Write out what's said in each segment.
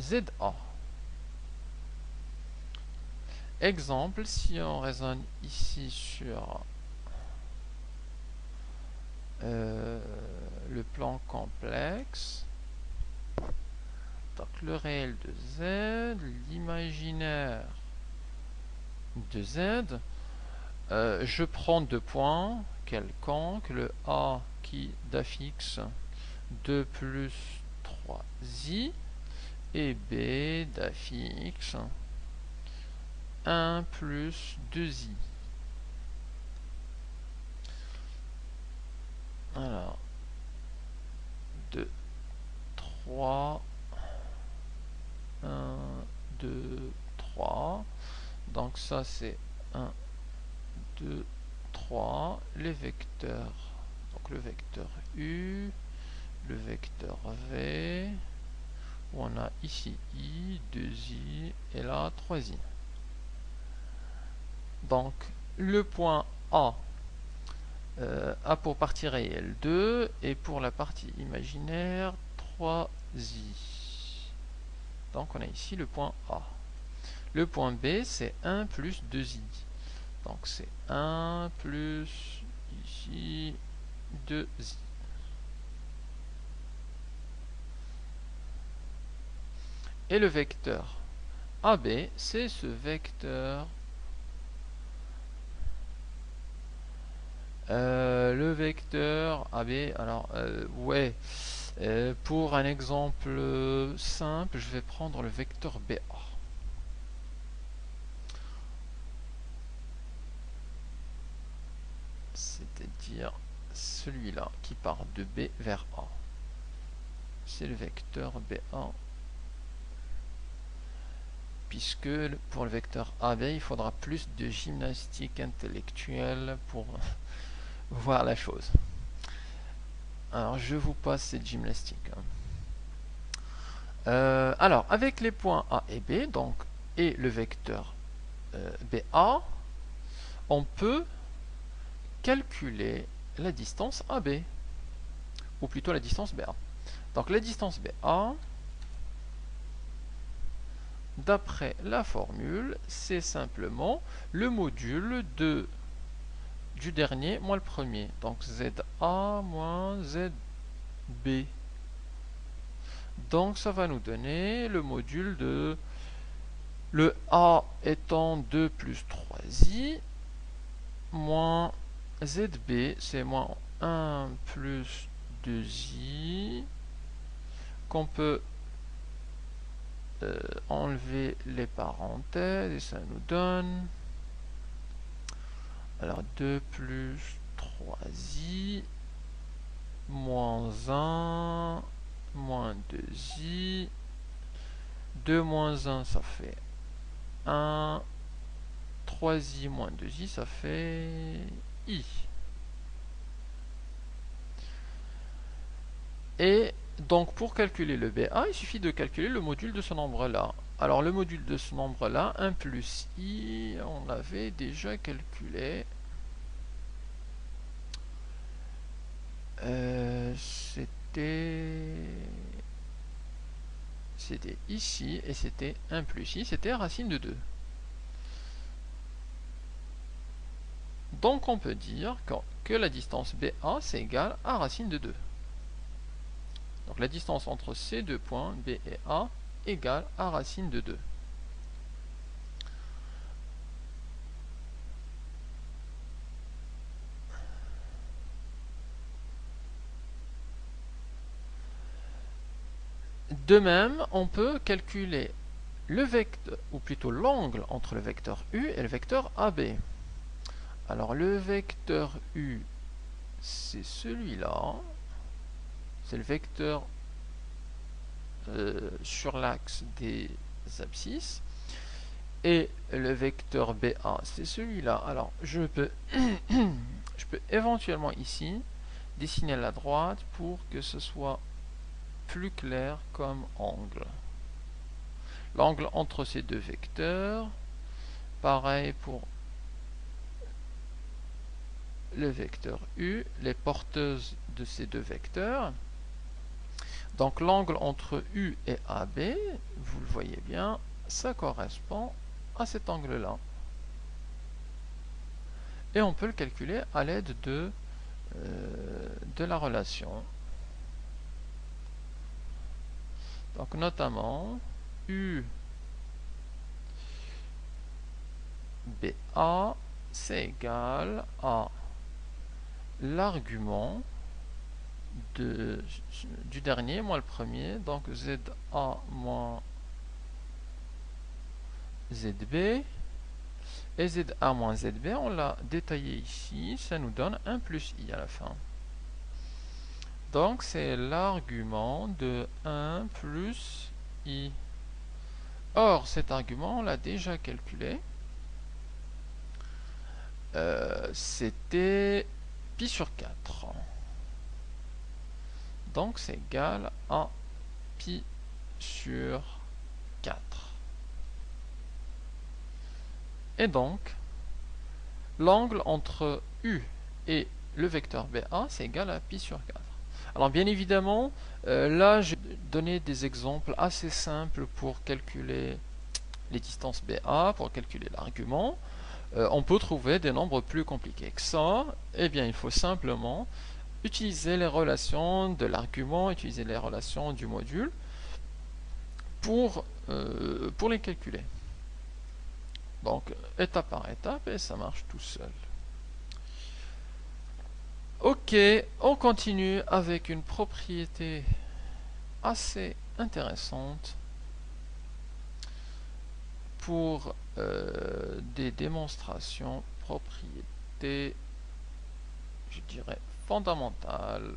ZA. Exemple, si on raisonne ici sur le plan complexe, donc le réel de Z, l'imaginaire de Z, je prends deux points quelconques, le A qui d'affixe 2 plus 3i et B d'affixe 1 plus 2i. Alors, 2, 3, 1, 2, 3. Donc ça c'est 1, 2, 3. Les vecteurs. Donc le vecteur U, le vecteur V, où on a ici I, 2i et là 3i. Donc le point A a pour partie réelle 2 et pour la partie imaginaire 3i. Donc on a ici le point A. Le point B c'est 1 plus 2i. Donc c'est 1 plus ici 2i. Et le vecteur AB c'est ce vecteur. Le vecteur AB, alors ouais, pour un exemple simple, je vais prendre le vecteur BA. C'est-à-dire celui-là qui part de B vers A. C'est le vecteur BA. Puisque pour le vecteur AB, il faudra plus de gymnastique intellectuelle pour voir la chose. Alors, je vous passe cette gymnastique. Alors, avec les points A et B, donc, et le vecteur BA, on peut calculer la distance AB, ou plutôt la distance BA. Donc, la distance BA, d'après la formule, c'est simplement le module du dernier moins le premier. Donc ZA moins ZB. Donc ça va nous donner le module de le A étant 2 plus 3i moins ZB, c'est moins 1 plus 2i, qu'on peut enlever les parenthèses et ça nous donne alors 2 plus 3i moins 1 moins 2i, 2 moins 1 ça fait 1, 3i moins 2i ça fait i. Et donc pour calculer le BA, il suffit de calculer le module de ce nombre-là. Alors le module de ce nombre-là, 1 plus i, on l'avait déjà calculé. C'était ici, et c'était 1 plus i, c'était racine de 2. Donc on peut dire que la distance BA, c'est égal à racine de 2. Donc la distance entre ces deux points, B et A, égale à racine de 2. De même, on peut calculer le vecteur, ou plutôt l'angle entre le vecteur U et le vecteur AB. Alors le vecteur U, c'est celui-là. C'est le vecteur sur l'axe des abscisses. Et le vecteur BA, c'est celui-là. Alors je peux éventuellement ici dessiner la droite pour que ce soit plus clair comme angle. L'angle entre ces deux vecteurs, pareil pour le vecteur U, les porteuses de ces deux vecteurs. Donc l'angle entre U et AB, vous le voyez bien, ça correspond à cet angle-là. Et on peut le calculer à l'aide de la relation. Donc notamment UBA, c'est égal à l'argument du dernier moins le premier, donc ZA moins ZB. Et ZA moins ZB, on l'a détaillé ici, ça nous donne 1 plus I à la fin. Donc c'est l'argument de 1 plus I. Or, cet argument, on l'a déjà calculé. C'était pi sur 4. Donc c'est égal à pi sur 4. Et donc, l'angle entre U et le vecteur BA, c'est égal à pi sur 4. Alors bien évidemment, là j'ai donné des exemples assez simples pour calculer les distances BA, pour calculer l'argument. On peut trouver des nombres plus compliqués que ça. Eh bien, il faut simplement utiliser les relations de l'argument, utiliser les relations du module pour les calculer. Donc, étape par étape, et ça marche tout seul. Ok, on continue avec une propriété assez intéressante pour des démonstrations, propriétés, je dirais, fondamentales.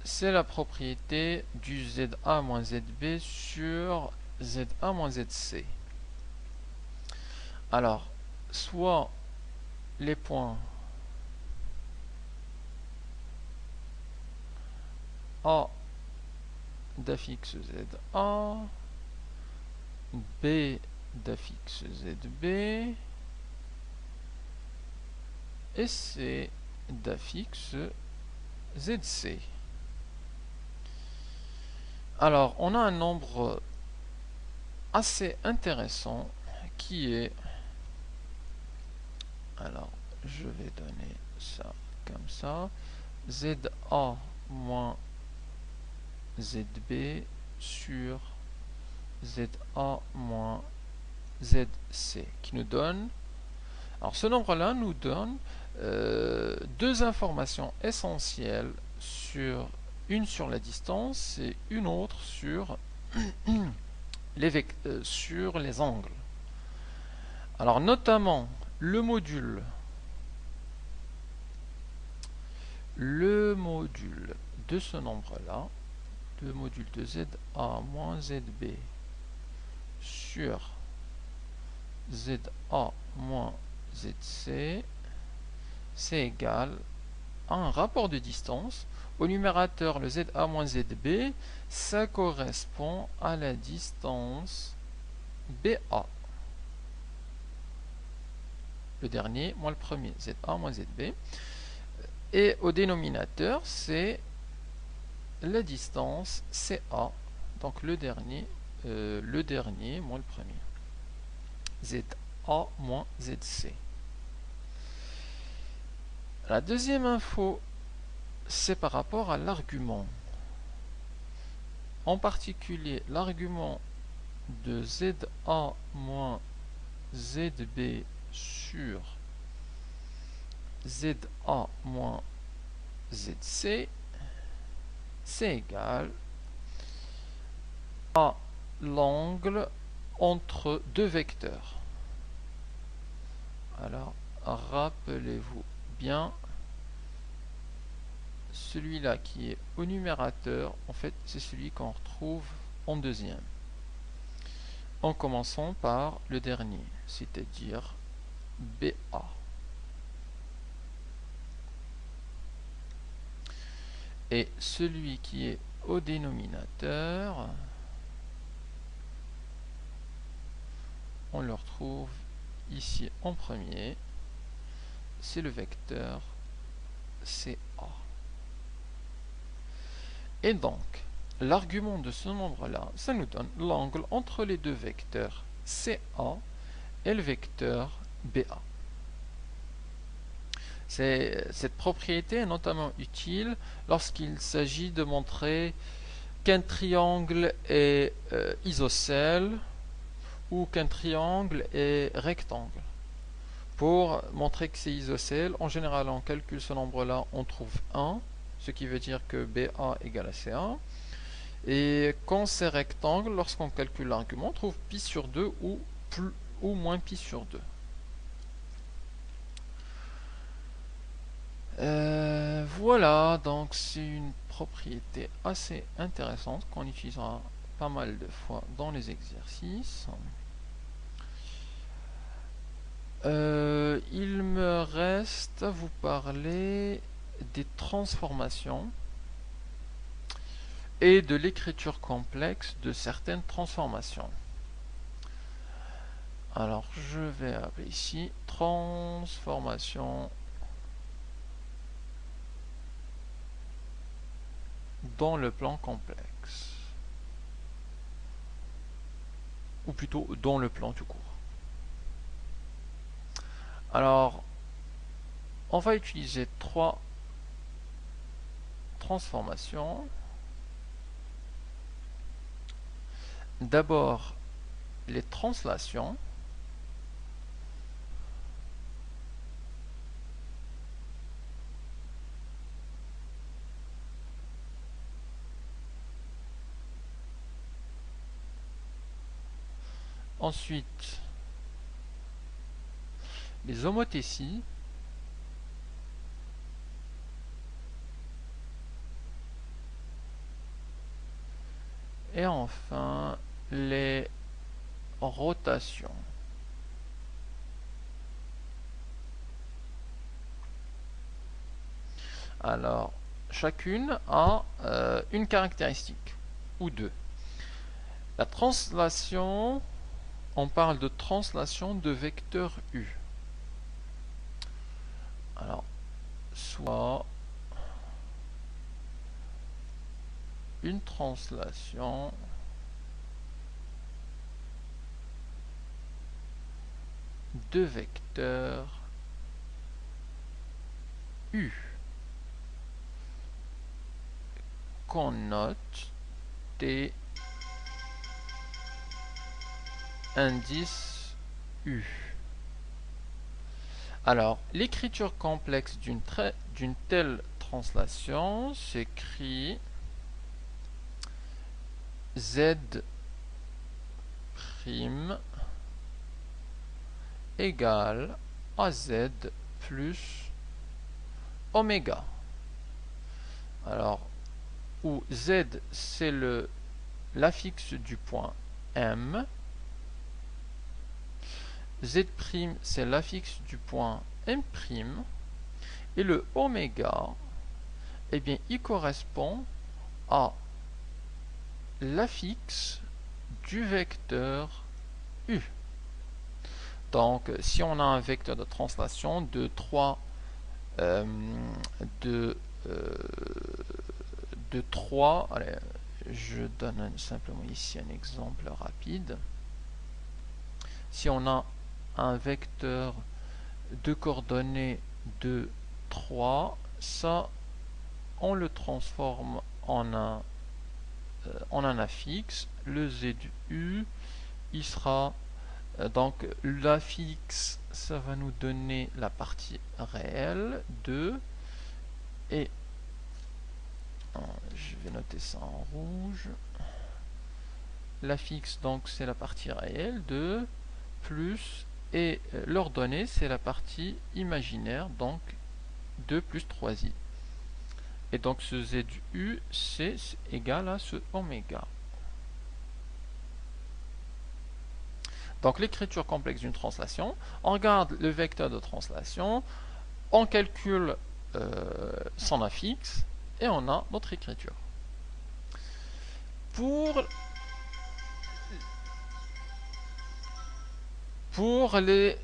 C'est la propriété du ZA moins ZB sur ZA moins ZC. Alors, soit les points A d'affixe ZA, B d'affixe ZB et C d'affixe ZC. Alors, on a un nombre assez intéressant qui est, alors je vais donner ça comme ça, ZA moins ZB sur ZA moins ZC, qui nous donne, alors ce nombre-là nous donne deux informations essentielles, une sur la distance et une autre sur sur les angles. Alors notamment le module de ce nombre-là, le module de ZA moins ZB sur ZA moins ZC, c'est égal à un rapport de distance. Au numérateur, le ZA moins ZB, ça correspond à la distance BA. Le dernier moins le premier, ZA moins ZB. Et au dénominateur, c'est la distance CA, donc le dernier moins le premier. ZA moins ZC. La deuxième info, c'est par rapport à l'argument. En particulier, l'argument de ZA moins ZB sur ZA moins ZC, c'est égal à l'angle entre deux vecteurs. Alors, rappelez-vous bien, celui-là qui est au numérateur, en fait, c'est celui qu'on retrouve en deuxième. En commençant par le dernier, c'est-à-dire BA. Et celui qui est au dénominateur, on le retrouve ici en premier, c'est le vecteur CA. Et donc, l'argument de ce nombre-là, ça nous donne l'angle entre les deux vecteurs CA et le vecteur BA. Cette propriété est notamment utile lorsqu'il s'agit de montrer qu'un triangle est isocèle ou qu'un triangle est rectangle. Pour montrer que c'est isocèle, en général on calcule ce nombre-là, on trouve 1, ce qui veut dire que BA égale à CA. Et quand c'est rectangle, lorsqu'on calcule l'argument, on trouve pi sur 2 ou moins pi sur 2. Voilà, donc c'est une propriété assez intéressante qu'on utilisera pas mal de fois dans les exercices. Il me reste à vous parler des transformations et de l'écriture complexe de certaines transformations. Alors je vais appeler ici transformation dans le plan complexe, ou plutôt dans le plan tout court. Alors on va utiliser 3 transformations. D'abord les translations. Ensuite, les homothéties. Et enfin, les rotations. Alors, chacune a une caractéristique, ou deux. La translation, on parle de translation de vecteur U. Alors, soit une translation de vecteur U qu'on note T indice U. Alors, l'écriture complexe d'une telle translation s'écrit Z' égale AZ plus oméga. Alors, où Z c'est l'affixe du point M, Z' c'est l'affixe du point M', et le oméga, eh bien, il correspond à l'affixe du vecteur U. Donc, si on a un vecteur de translation de 3, allez, je donne simplement ici un exemple rapide. Si on a un vecteur de coordonnées de 3, ça, on le transforme en un affixe. Le ZU, il sera donc l'affixe, ça va nous donner la partie réelle de, et je vais noter ça en rouge. L'affixe, donc c'est la partie réelle de plus, et l'ordonnée c'est la partie imaginaire, donc 2 plus 3i. Et donc ce ZU c'est égal à ce oméga. Donc l'écriture complexe d'une translation, on regarde le vecteur de translation, on calcule son affixe, et on a notre écriture. Pour les